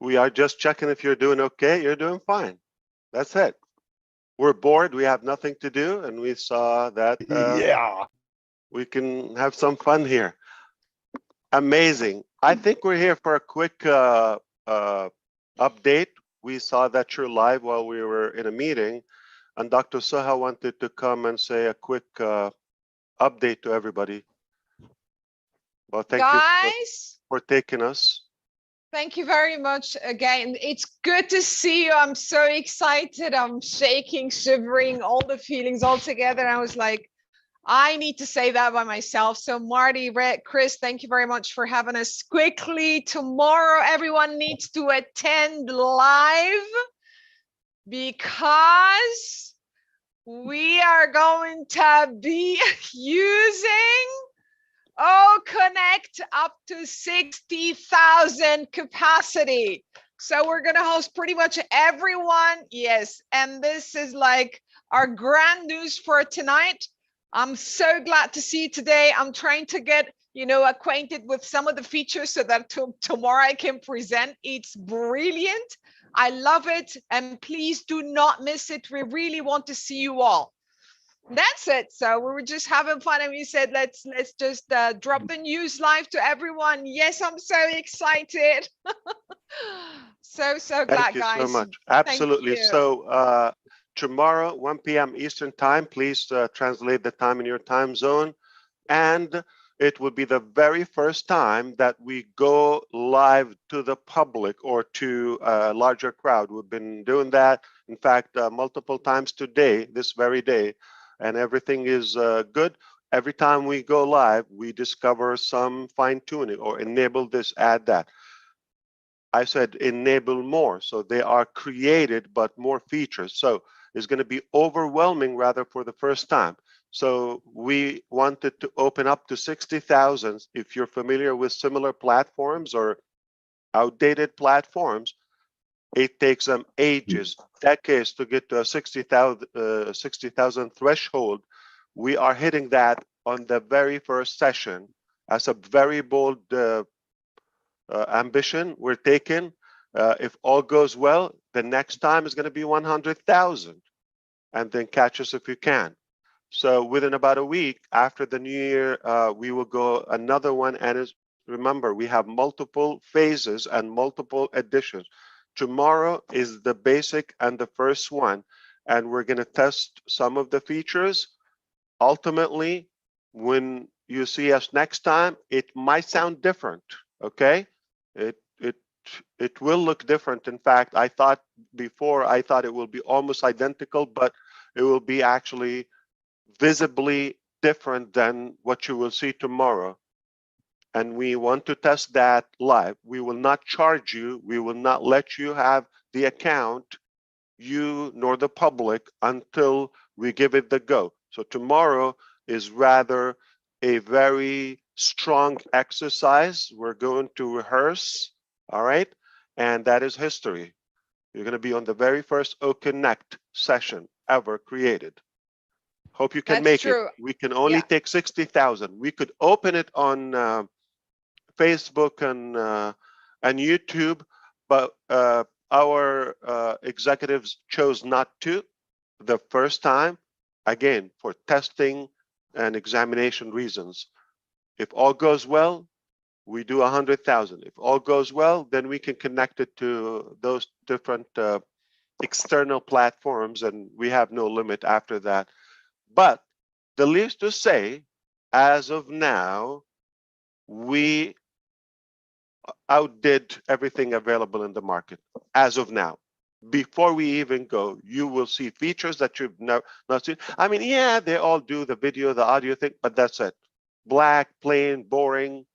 We are just checking if you're doing okay. You're doing fine. That's it. We're bored. We have nothing to do, and we saw that yeah, we can have some fun here. Amazing. I think we're here for a quick update. We saw that you're live while we were in a meeting, and Dr. Soha wanted to come and say a quick update to everybody. Well, thank you for taking us. Thank you very much again. It's good to see you. I'm so excited. I'm shaking, shivering, all the feelings all together. I was like, I need to say that by myself. So Marty, Chris, thank you very much for having us. Quickly, tomorrow, everyone needs to attend live because we are going to be using Connect up to 60,000 capacity. So we're going to host pretty much everyone. Yes. And this is like our grand news for tonight. I'm so glad to see you today. I'm trying to get, acquainted with some of the features so that tomorrow I can present. It's brilliant. I love it. And please do not miss it. We really want to see you all. That's it. So we were just having fun, and we said let's just drop the news live to everyone. Yes, I'm so excited. so glad, Thank you guys. so much. Absolutely. So tomorrow, 1 p.m. Eastern time, please translate the time in your time zone, and it will be the very first time that we go live to the public or to a larger crowd. We've been doing that, in fact, multiple times today, this very day. And everything is good. Every time we go live, we discover some fine tuning or enable this, add that. I said enable more. So they are created, but more features. So it's going to be overwhelming rather for the first time. So we wanted to open up to 60,000. If you're familiar with similar platforms or outdated platforms, it takes them ages, decades to get to a 60,000 threshold. We are hitting that on the very first session as a very bold ambition we're taking. If all goes well, the next time is going to be 100,000, and then catch us if you can. So within about a week after the new year, we will go another one. And remember, we have multiple phases and multiple editions. Tomorrow is the basic and the first one, and we're going to test some of the features. Ultimately, when you see us next time, it might sound different, okay? It will look different. In fact, I thought it will be almost identical, but it will be actually visibly different than what you will see tomorrow. And we want to test that live. We will not charge you. We will not let you have the account, you nor the public, until we give it the go. So tomorrow is rather a very strong exercise. We're going to rehearse, all right? And that is history. You're going to be on the very first OConnect session ever created. Hope you can make it. We can only take 60,000. We could open it on Facebook and YouTube, but our executives chose not to the first time, again, for testing and examination reasons. If all goes well, we do 100,000. If all goes well, then we can connect it to those different external platforms, and we have no limit after that. But the least to say, as of now, we outdid everything available in the market as of now. Before we even go, you will see features that you've not seen. I mean, yeah, they all do the video, the audio thing, but that's it. Black, plain, boring,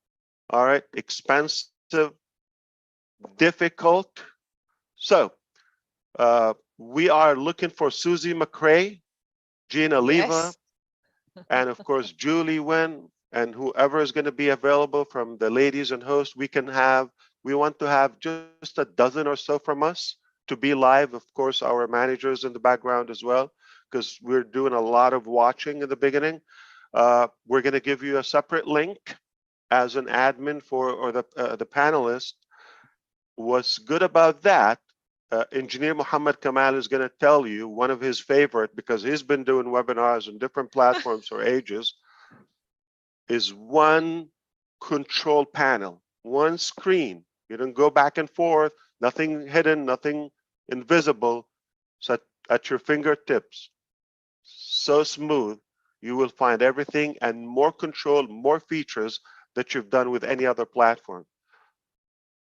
all right, expensive, difficult. So we are looking for Susie McRae, Gina Leva, and of course, Julie Wen, and whoever is going to be available from the ladies and hosts. We want to have just a dozen or so from us to be live. Of course, our managers in the background as well, because we're doing a lot of watching in the beginning. We're going to give you a separate link as an admin for, or the panelist. what's good about that, engineer Mohamed Kamal is going to tell you one of his favorite, because he's been doing webinars on different platforms for ages, is one control panel, one screen. You don't go back and forth, nothing hidden, nothing invisible. So at your fingertips, so smooth, you will find everything and more control, more features that you've done with any other platform.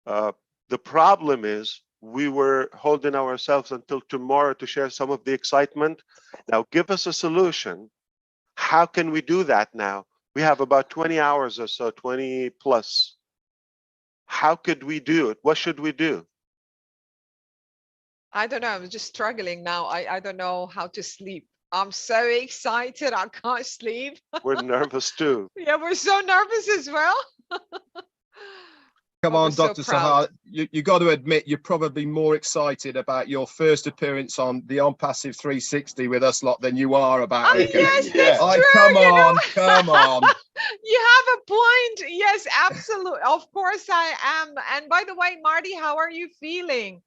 The problem is we were holding ourselves until tomorrow to share some of the excitement. Now give us a solution. How can we do that now? We have about 20 hours or so, 20 plus. How could we do it? What should we do? I don't know. I'm just struggling now. I don't know how to sleep. I'm so excited. I can't sleep. We're nervous too. Yeah, we're so nervous as well. Come Oh, on, we're so Dr. proud. Soha, you got to admit you're probably more excited about your first appearance on the ONPASSIVE 360 with us lot than you are about Oh, yes, OKNECT. that's true. Come You know, on, come on. you have a point. Yes, absolutely. Of course I am. And by the way, Marty, how are you feeling?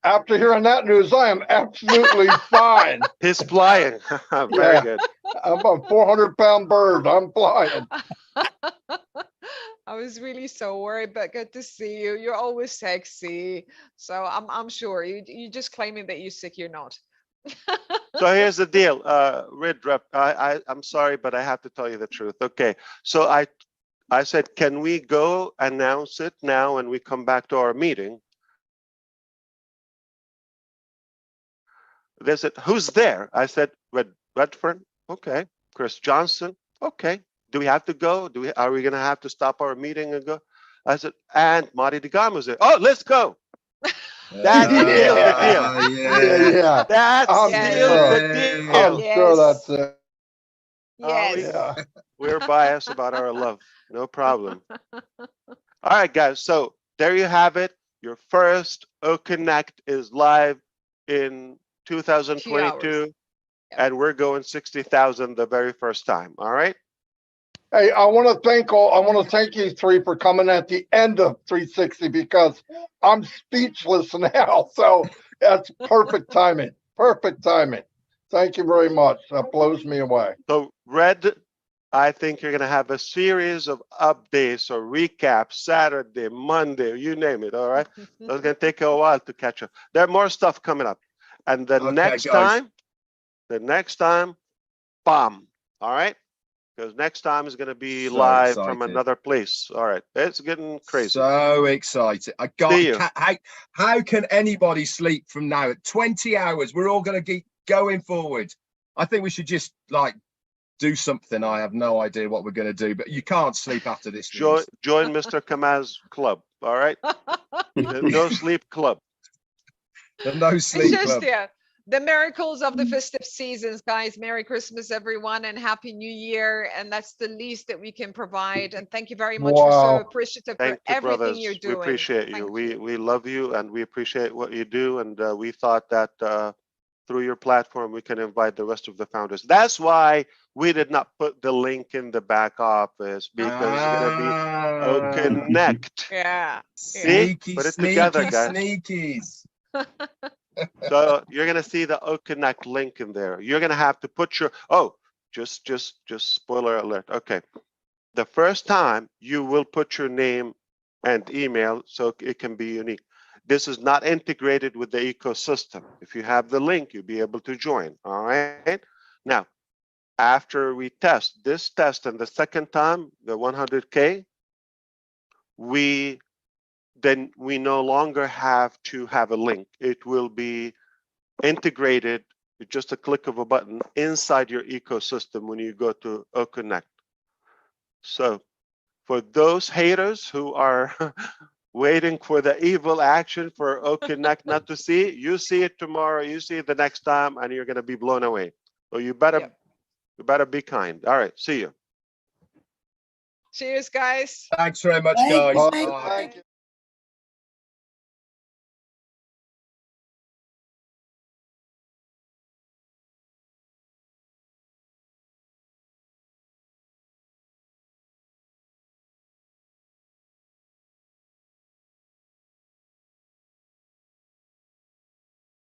After hearing that news, I am absolutely fine. He's flying. Very Yeah. good. I'm a 400-pound bird. I'm flying. I was really so worried, but good to see you. You're always sexy. So I'm sure you just claiming that you're sick, you're not. So here's the deal, Red Rep. I'm sorry, but I have to tell you the truth. Okay, so I said, can we go announce it now when we come back to our meeting? They said, who's there? I said, Redfern. Okay. Chris Johnson. Okay. Do we have to go? Are we going to have to stop our meeting and go? I said, and Marty DeGarmo's there. Oh, let's go. That sealed the deal. Yeah. That I'm sealed sure. the deal. I'm sure that's Yes. it. Yes. Yeah. We're biased about our love. No problem. All right, guys. So there you have it. Your first OConnect is live in 2022, and we're going 60,000 the very first time. All right. Hey, I want to thank you three for coming at the end of 360 because I'm speechless now. So that's perfect timing. Perfect timing. Thank you very much. That blows me away. So Red, I think you're going to have a series of updates or recaps Saturday, Monday, you name it. All right. So it's going to take a while to catch up. There's more stuff coming up. And the next time, bomb. All right. Because next time is going to be So live from excited. another place. All right. It's getting crazy. So excited. See you. How can anybody sleep from now? At 20 hours, we're all going to keep going forward. I think we should just like do something. I have no idea what we're going to do, but you can't sleep after this. Join Mr. Kamal's club. All right. The no sleep club. The no sleep It's just, club. yeah, the miracles of the festive seasons, guys. Merry Christmas, everyone, and Happy New Year. And that's the least that we can provide. And thank you very much. We're so appreciative Thank for you, everything brothers. you're doing. We appreciate you. We love you and we appreciate what you do. And we thought that through your platform, we can invite the rest of the founders. That's why we did not put the link in the back office, because it's going to be OConnect. Yeah. See? Put it together, guys. Sneakies. So you're going to see the OConnect link in there. You're going to have to put your, just spoiler alert. Okay. The first time you will put your name and email so it can be unique. This is not integrated with the ecosystem. If you have the link, you'll be able to join. All right. Now, after we test this test and the second time, the 100K, then we no longer have to have a link. It will be integrated with just a click of a button inside your ecosystem when you go to OConnect. So for those haters who are waiting for the evil action for OConnect not to see, you see it tomorrow, you see it the next time, and you're going to be blown away. So you better be kind. All right, see you. Cheers, guys. Thanks very much, guys. Thank you.